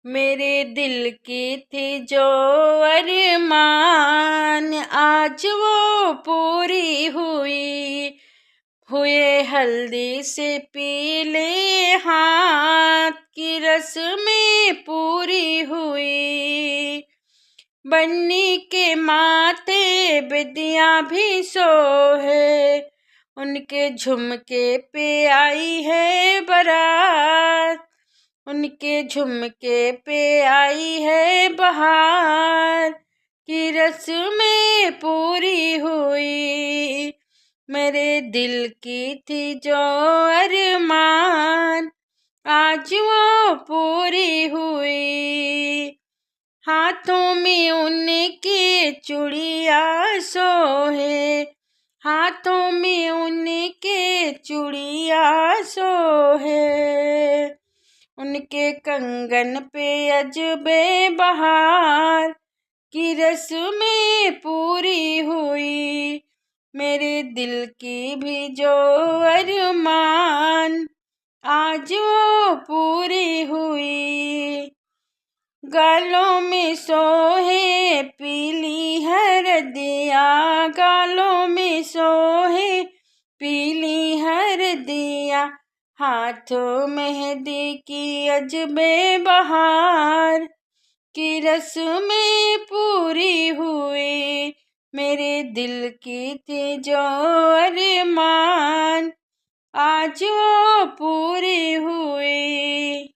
मेरे दिल की थी जो अरमान आज वो पूरी हुई। हुए हल्दी से पीले हाथ की रस्में पूरी हुई। बन्नी के माथे बिंदिया भी सोहे, उनके झुमके पे आई है बारात। उनके झुमके पे आई है बहार की रस्में पूरी हुई। मेरे दिल की थी जो अरमान आज वो पूरी हुई। हाथों में उनके चूड़िया सोहे, हाथों में उनके चूड़िया सोहे। उनके कंगन पे अजबे बहार की रस्में पूरी हुई। मेरे दिल की भी जो अरमान आज वो पूरी हुई। गालों में सोहे पीली हरदिया, गालों में सोहे पीली हरदिया। हाथों मेहंदी की अजबे बहार की रस्में पूरी हुई। मेरे दिल की थी जो अरमान आज वो पूरी हुई।